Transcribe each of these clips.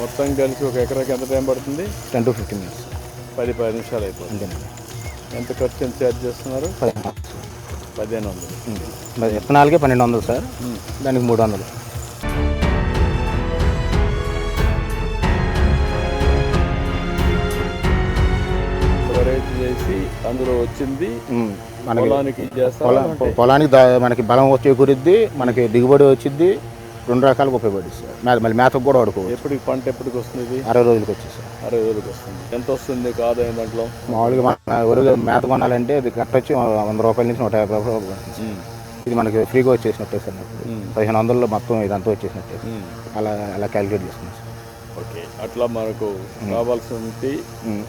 మొత్తం కలిసి ఒక ఎకరాకి ఎంత టైం పడుతుంది? 10 to 15 minutes. 10 నిమిషాలు అయిపోతుంది. ఎంత ఖర్చు ఎంత ఛార్జ్ చేస్తున్నారు? 1500. విత్తనాలకే 1200 సార్, దానికి 300. వెరైటీ చేసి అందులో వచ్చింది పొలానికి మనకి బలం చేకూరిద్ది, మనకి దిగుబడి వచ్చింది, 2 రకాలుగా ఉపయోగపడుతుంది సార్. మళ్ళీ మేతకు కూడా వాడుకోవచ్చు. ఎప్పటికి పంట ఎప్పటికి వస్తుంది? 60 రోజులకి వచ్చేది సార్. 60 రోజులకి వస్తుంది. ఎంత వస్తుంది ఆదాయం దాంట్లో? మామూలుగా మేత కొనాలంటే అది కట్ట వచ్చి 100 రూపాయల నుంచి 150 రూపాయలు. ఇది మనకి ఫ్రీగా వచ్చేసినట్టే సార్. 1500లో మొత్తం ఇదంతా వచ్చేసినట్టే. అలా క్యాలిక్యులేట్ చేసుకున్నాం సార్. ఓకే, అట్లా మనకు కావాల్సింది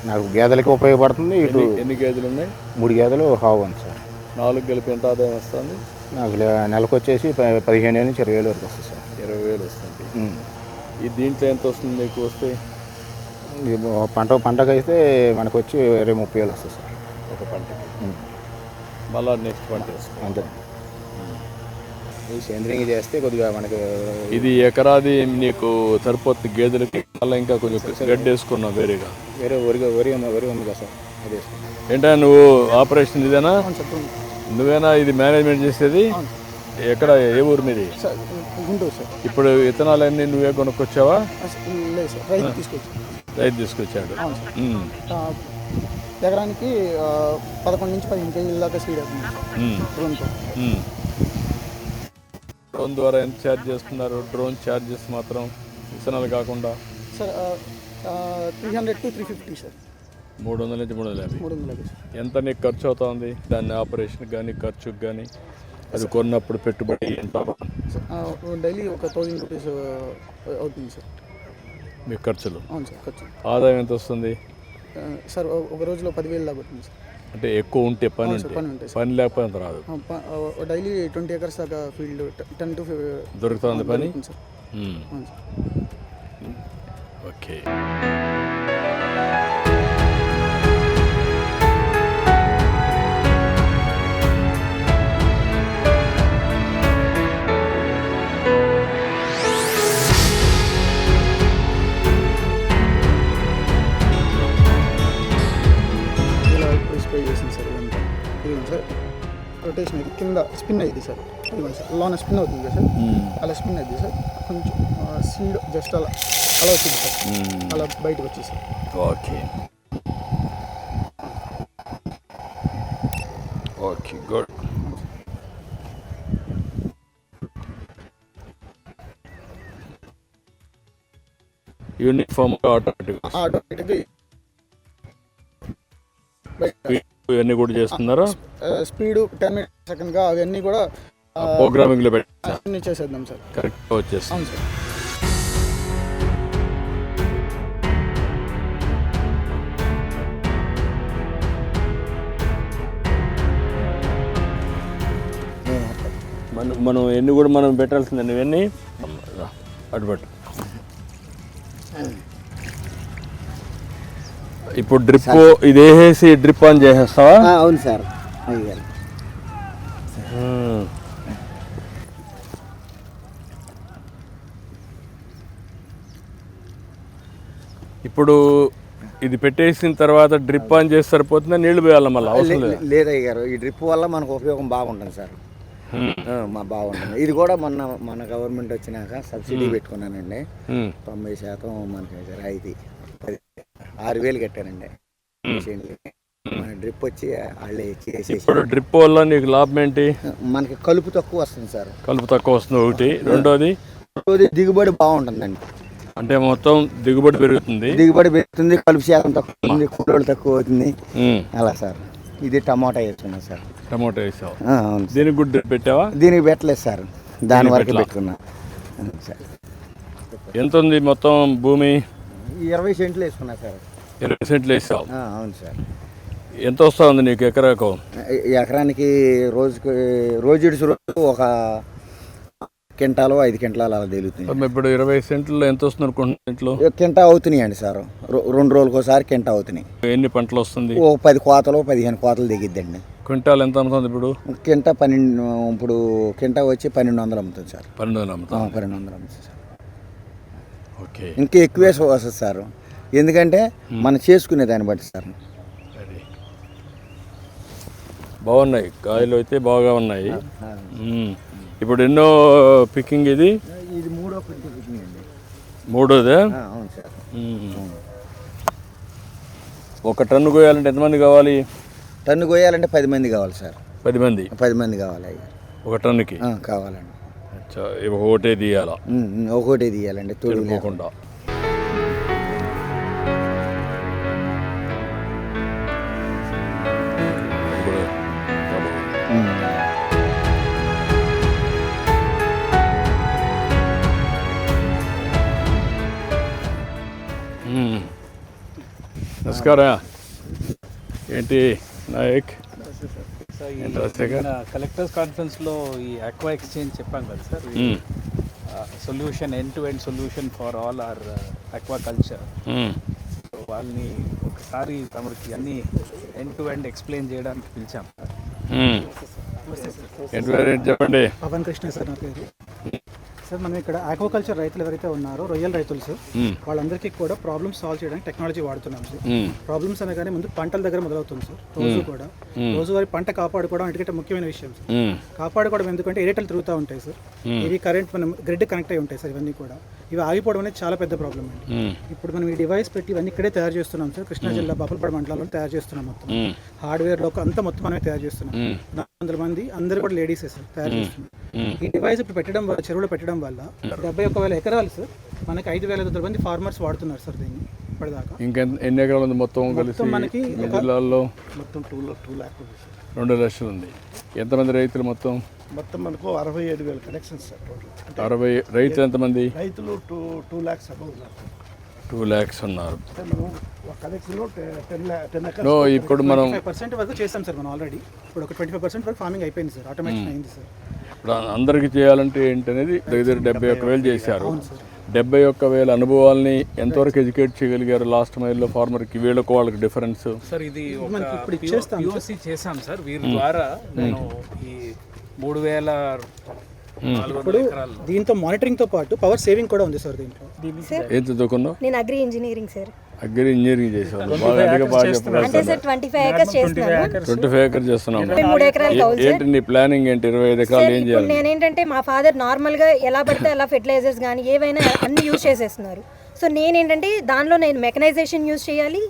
నాకు గేదెలకి ఉపయోగపడుతుంది. ఇటు ఎన్ని గేదెలు ఉన్నాయి? 3 గేదెలు హావు ఉంది సార్. 4 కలిపి ఎంత ఆదాయం వస్తుంది? నాకు నెలకు వచ్చేసి 15,000 నుంచి 20,000 వరకు వస్తుంది సార్. 20,000 వస్తుంది. ఈ దీంట్లో ఎంత వస్తుంది మీకు వస్తే? పంటకు అయితే మనకు వచ్చి 20-30,000 వస్తుంది సార్ ఒక పంటకి. మళ్ళీ నెక్స్ట్ పంట వస్తుంది. అంతే. ఈ సేంద్రీయంగా చేస్తే కొద్దిగా మనకి ఇది ఎకరాది నీకు సరిపోతుంది గేదెలకి. మళ్ళీ ఇంకా కొంచెం గడ్డి వేసుకున్నావు వేరేగా? వరి ఉంది కదా సార్, అది వేసుకున్నాం. ఏంటా నువ్వు ఆపరేషన్ ఇదేనా? నువ్వేనా ఇది మేనేజ్మెంట్ చేసేది? ఎక్కడ, ఏ ఊరు మీది? గుంటూరు సార్. ఇప్పుడు విత్తనాలన్నీ నువ్వే కొనుక్కొచ్చావా? లేదు సార్, రైతు తీసుకొచ్చాడు. ఎకరానికి 11 నుంచి 15 కేజీల దాకా సీడ్ అవుతుంది. డ్రోన్ ద్వారా ఎంత ఛార్జ్ చేస్తున్నారు? డ్రోన్ ఛార్జెస్ మాత్రం విత్తనాలు కాకుండా సార్ 300 to 350 సార్. 300 నుంచి 350. 350. ఎంత నీకు ఖర్చు అవుతుంది దాన్ని ఆపరేషన్కి కానీ ఖర్చుకి కానీ? అది కొన్నప్పుడు పెట్టుబడి ఎంత? డైలీ ఒక 1000 రూపీస్ అవుతుంది సార్ మీ ఖర్చులు. అవును సార్, ఖర్చు. ఆదాయం ఎంత వస్తుంది సార్? ఒక రోజులో 10,000 దాకా అవుతుంది సార్. అంటే ఎక్కువ ఉంటే పని ఉంటే, పని లేకపోతే అంత రాదు. డైలీ 20 acres దాకా ఫీల్డ్ 10 to 15 దొరుకుతుంది పని సార్. ఓకే. స్ప్రే చేసింది సార్. ఇదంతా ఇది సార్ రొటేషన్ ఇది కింద స్పిన్ అయింది సార్. సార్ లోన స్పిన్ అవుతుంది కదా సార్, అలా స్పిన్ అయింది సార్. కొంచెం సీడ్ జస్ట్ అలా వచ్చింది సార్, అలా బయటకు వచ్చేసి. Okay okay, good. యూనిఫామ్ ఆటోమేటిక్గా ఇవన్నీ కూడా చేస్తున్నారా? స్పీడ్ 10 minutes అవన్నీ కూడా ప్రోగ్రామింగ్లో అన్నీ చేసేద్దాం సార్. కరెక్ట్గా వచ్చేస్తాం. అవును సార్. మనం ఎన్ని కూడా మనం పెట్టాల్సిందండి ఇవన్నీ అటుబట్టు. ఇప్పుడు డ్రిప్ ఇది వేసేసి డ్రిప్ ఆన్ చేసేస్తావా? అవును సార్. ఇప్పుడు ఇది పెట్టేసిన తర్వాత డ్రిప్ ఆన్ చేసి సరిపోతుందా? నీళ్లు పోయాలి మళ్ళీ? అవసరం లేదు అయ్య గారు, ఈ డ్రిప్ వల్ల మనకు ఉపయోగం బాగుంటుంది సార్. బాగుంటుంది. ఇది కూడా మన గవర్నమెంట్ వచ్చినాక సబ్సిడీ పెట్టుకున్నానండి. 90% మనకి రాయితీ. 6,000 కట్టానండి. మన డ్రిప్ వచ్చి వాళ్ళే చేసేసి. డ్రిప్ వల్ల నీకు లాభం ఏంటి? మనకి కలుపు తక్కువ వస్తుంది సార్. కలుపు తక్కువ వస్తుంది ఒకటి. రెండోది దిగుబడి బాగుంటుందండి. అంటే మొత్తం దిగుబడి పెరుగుతుంది. కలుపు శాతం తక్కువ అవుతుంది, కూలోళ్ళు తక్కువ అవుతుంది. అలా సార్. ఇది టమాటా వేసుకున్నా సార్. టమాటా వేసావు? అవును. దీనికి కూడా పెట్టావా? దీనికి పెట్టలేదు సార్, దాని వరకు పెట్టుకున్నా సార్. ఎంత ఉంది మొత్తం భూమి? 20 సెంట్లు వేసుకున్నా సార్. 20 సెంట్లు వేసావు? అవును సార్. ఎంత వస్తూ ఉంది నీకు ఎకరాకు? ఎకరానికి రోజు ఒక క్వింటాలు 5 క్వింటాలు అలా తేలుతుంది. ఇప్పుడు 20 సెంట్లో ఎంత వస్తుంది అనుకుంటున్నా? క్వింటా అవుతున్నాయండి సార్. 2 రోజులకు ఒకసారి క్వింటా అవుతున్నాయి. ఎన్ని పంటలు వస్తుంది? ఓ 10 కోతలు 15 కోతలు దిగిద్దండి. క్వింటాల్ ఎంత అమ్ముతుంది ఇప్పుడు? క్వింటా 12. ఇప్పుడు క్వింటా వచ్చి 1200 అమ్ముతుంది సార్. 1200 అమ్ముతుంది. 1200 అమ్ముతుంది సార్. ఓకే. ఇంకా ఎక్కువే వస్తుంది సార్, ఎందుకంటే మనం చేసుకునే దాన్ని బట్టి సార్. అది బాగున్నాయి కాయలు అయితే బాగా ఉన్నాయి. ఇప్పుడు ఎన్నో పికింగ్ ఇది? ఇది మూడో పికింగ్ అండి. మూడోదే? అవును సార్. ఒక టన్ను కోయాలంటే ఎంతమంది కావాలి? టన్ను కోయాలంటే 10 మంది కావాలి సార్. 10 మంది? 10 మంది కావాలి అయ్యా. ఒక టన్నుకి కావాలండి. ఒకటే తీయాలా? ఒకటే తీయాలండి, తోడు లేకుండా. నమస్కారం. ఏంటి నాయక్? కలెక్టర్స్ కాన్ఫరెన్స్లో ఈ ఆక్వా ఎక్స్చేంజ్ చెప్పాం కదా sir, solution end to end solution for all our aquaculture. వాళ్ళని ఒకసారి తమరికి అన్ని ఎండ్ టు ఎండ్ ఎక్స్ప్లెయిన్ చేయడానికి పిలిచాం. చెప్పండి. పవన్ కృష్ణ సార్ నా పేరు. సార్ మనం ఇక్కడ ఆక్వాకల్చర్ రైతులు ఎవరైతే ఉన్నారో, రొయ్యల రైతులు సార్, వాళ్ళందరికీ కూడా ప్రాబ్లమ్స్ సాల్వ్ చేయడానికి టెక్నాలజీ వాడుతున్నాం సార్. ప్రాబ్లమ్స్ అనగానే ముందు పంటల దగ్గర మొదలవుతుంది సార్. రోజువారీ పంట కాపాడుకోవడం ఎందుకంటే ముఖ్యమైన విషయం సార్. కాపాడుకోవడం ఎందుకంటే ఏరేటలు తిరుగుతూ ఉంటాయి సార్, ఇవి కరెంట్ మనం గ్రిడ్ కనెక్ట్ అయి ఉంటాయి సార్. ఇవన్నీ కూడా ఇవి ఆగిపోవడం అనేది చాలా పెద్ద ప్రాబ్లం అండి. ఇప్పుడు మనం ఈ డివైస్ పెట్టి ఇవన్నీ ఇక్కడే తయారు చేస్తున్నాం సార్. కృష్ణా జిల్లా బాపులపాడు మండలంలో తయారు చేస్తున్నాం. మొత్తం హార్డ్వేర్ లో అంతా మొత్తం మనమే తయారు చేస్తున్నాం. 400 మంది, అందరూ కూడా లేడీసే సార్ తయారు చేస్తున్నాం. ఈ డివైస్ ఇప్పుడు పెట్టడం వల్ల, చెరువులో పెట్టడం వల్ల 71,000 ఎకరాలు సార్, మనకి 5,500 మంది ఫార్మర్స్ వాడుతున్నారు సార్ దీన్ని ఇప్పటిదాకా. ఇంకా ఎన్ని ఎకరాలు ఉంది మొత్తం కలిసి? మనకి జిల్లాల్లో మొత్తం 2 లాక్ 2 లక్షలు ఉంది. ఎంతమంది రైతులు మొత్తం? మొత్తం మనకు 67,000 కనెక్షన్స్ సార్ టోటల్. 60 రైతులు ఎంతమంది? రైతులు 2 lakhs అబౌవ్ ఉన్నారు. 2 lakhs ఉన్నారు. ఇప్పుడు మనం 5% వరకు చేస్తాం సార్. మనం ఆల్రెడీ ఇప్పుడు ఒక 25% వరకు ఫార్మింగ్ అయిపోయింది సార్, ఆటోమేటిక్ అయింది సార్. ఇప్పుడు అందరికీ చేయాలంటే ఏంటనేది దగ్గర 71,000 చేశారు. 71,000 అనుభవాల్ని ఎంతవరకు ఎడ్యుకేట్ చేయగలిగారు లాస్ట్ మైల్లో ఫార్మర్కి? వీళ్ళకు వాళ్ళకి డిఫరెన్స్ సార్, ఇది ఇప్పుడు POC చేసాం సార్. వీరి ద్వారా నేను ఈ 3,400 ఎకరాలు. దీంతో మానిటరింగ్ తో పాటు పవర్ సేవింగ్ కూడా ఉంది సార్ దీంట్లో. ఏం చదువుకున్నావు? నేను agri engineering sir. Agri engineering చేసావు? బాగా చెప్పారు. అంటే సార్ 25 acres చేస్తున్నాను. 25 acres చేస్తున్నాము. 3 ఎకరాలు కావాలి సార్. ఏంటి నీ ప్లానింగ్ ఏంటి? 25 ఎకరాలు ఏం చేయాలి? నేనేంటంటే మా ఫాదర్ నార్మల్ గా ఎలా పడితే అలా ఫెర్టిలైజర్స్ కానీ ఏవైనా అన్ని యూజ్ చేసేస్తున్నారు. సో నేనేంటంటే దానిలో నేను మెకనైజేషన్ యూజ్ చేయాలి.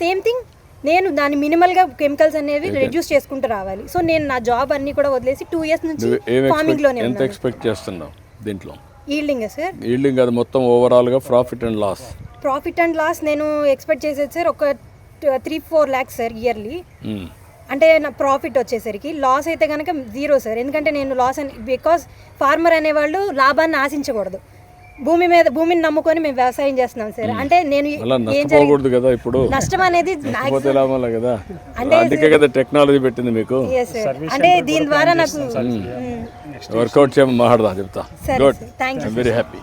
సేమ్ థింగ్ నేను దాని మినిమల్గా కెమికల్స్ అనేవి రెడ్యూస్ చేసుకుంటూ రావాలి. సో నేను నా జాబ్ అన్ని కూడా వదిలేసి 2 years నుంచి ఫార్మింగ్ లోనే ఎంత ఎక్స్పెక్ట్ చేస్తున్నావు దీంట్లో? Yielding sir? ఈల్డింగ్ అది మొత్తం ఓవరాల్ గా profit and loss? Profit and loss నేను ఎక్స్పెక్ట్ చేసేది సార్ ఒక 3-4 lakhs సార్ ఇయర్లీ. అంటే నా ప్రాఫిట్ వచ్చేసరికి. లాస్ అయితే కనుక 0 సార్. ఎందుకంటే నేను లాస్ అని, బికాస్ ఫార్మర్ అనేవాళ్ళు లాభాన్ని ఆశించకూడదు. భూమిని నమ్ముకొని మేము వ్యవసాయం చేస్తున్నాం సార్. అంటే నేను నష్టపోకూడదు కదా. ఇప్పుడు నష్టం అనేది లాభాలే కదా, అందుకే కదా టెక్నాలజీ పెట్టింది మీకు. అంటే దీని ద్వారా నాకు వర్కౌట్ చేయమని మాట్లాడదా చెప్తా. Good, thank you, very happy.